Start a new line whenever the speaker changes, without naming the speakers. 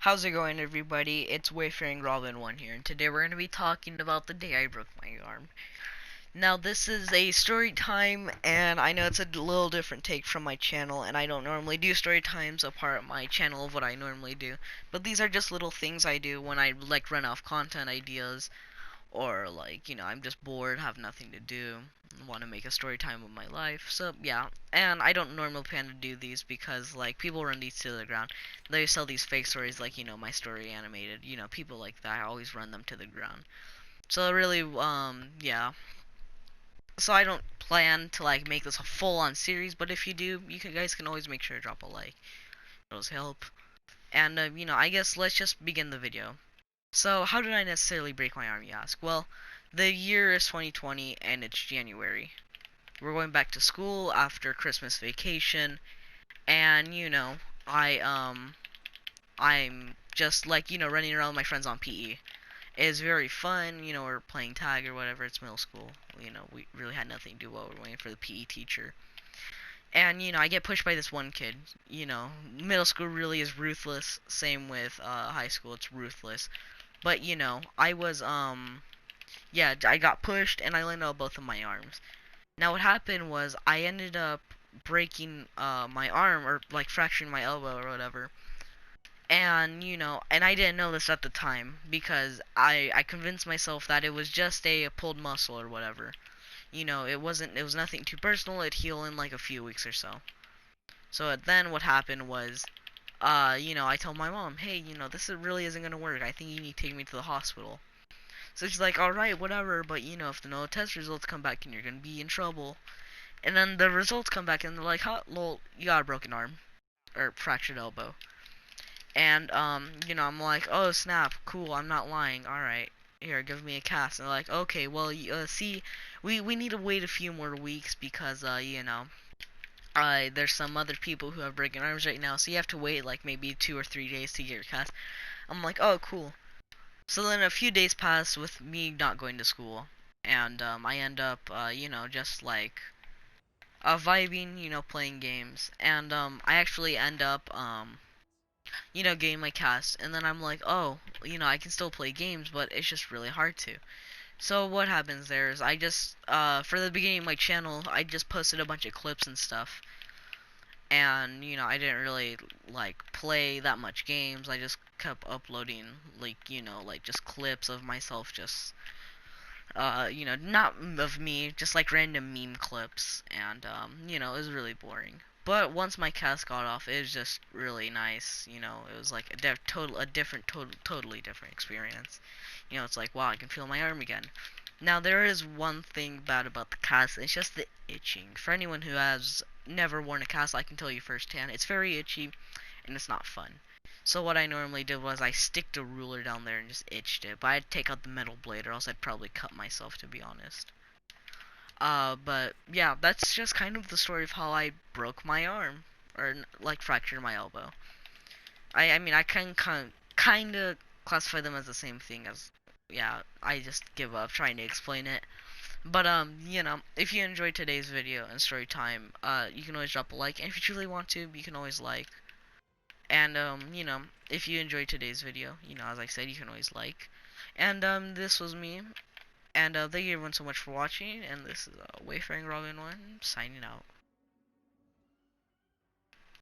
How's it going, everybody? It's Wayfaring Robin 1 here, and today we're going to be talking about the day I broke my arm. Now, this is a story time, and I know it's a little different take from my channel, and I don't normally do story times apart my channel of what I normally do, but these are just little things I do when I, run off content ideas, or I'm just bored, have nothing to do, want to make a story time of my life. So yeah, and I don't normally plan to do these because people run these to the ground. They sell these fake stories like my story animated. People like that. I always run them to the ground. So really, yeah. So I don't plan to make this a full-on series, but if you do, guys can always make sure to drop a like. Those help. And I guess let's just begin the video. So, how did I necessarily break my arm, you ask? Well, the year is 2020 and it's January. We're going back to school after Christmas vacation, and I'm just running around with my friends on PE. It's very fun, we're playing tag or whatever. It's middle school. We really had nothing to do while we're waiting for the PE teacher. And I get pushed by this one kid. Middle school really is ruthless. Same with high school, it's ruthless. But I was yeah, I got pushed and I landed on both of my arms. Now what happened was I ended up breaking my arm, or fracturing my elbow or whatever. And and I didn't know this at the time because I convinced myself that it was just a pulled muscle or whatever. It was nothing too personal. It'd heal in like a few weeks or so. So then what happened was I told my mom, hey, this really isn't gonna work. I think you need to take me to the hospital. So she's like, alright, whatever, but if the no test results come back and you're gonna be in trouble. And then the results come back and they're like, huh, lol, you got a broken arm. Or fractured elbow. And, I'm like, oh, snap, cool, I'm not lying, alright. Here, give me a cast. And they're like, okay, well, see, we need to wait a few more weeks because, there's some other people who have broken arms right now, so you have to wait, maybe 2 or 3 days to get your cast. I'm like, oh, cool. So then a few days pass with me not going to school, and I end up, just vibing, playing games, and I actually end up, getting my cast, and then I'm like, oh, I can still play games, but it's just really hard to. So what happens there is I just, for the beginning of my channel, I just posted a bunch of clips and stuff, and I didn't really play that much games. I just kept uploading just clips of myself, just not of me, just random meme clips, and it was really boring. But once my cast got off, it was just really nice. It was like totally different experience. It's like, wow, I can feel my arm again. Now, there is one thing bad about the cast. It's just the itching. For anyone who has never worn a cast, I can tell you firsthand, it's very itchy, and it's not fun. So what I normally did was I sticked a ruler down there and just itched it. But I'd take out the metal blade, or else I'd probably cut myself, to be honest. But yeah, that's just kind of the story of how I broke my arm, or fractured my elbow. I mean, I can kind of classify them as the same thing as, yeah, I just give up trying to explain it. But if you enjoyed today's video and story time, you can always drop a like, and if you truly want to, you can always like. And if you enjoyed today's video, as I said, you can always like. And this was me. And thank you everyone so much for watching. And this is Wayfaring Robin 1 signing out.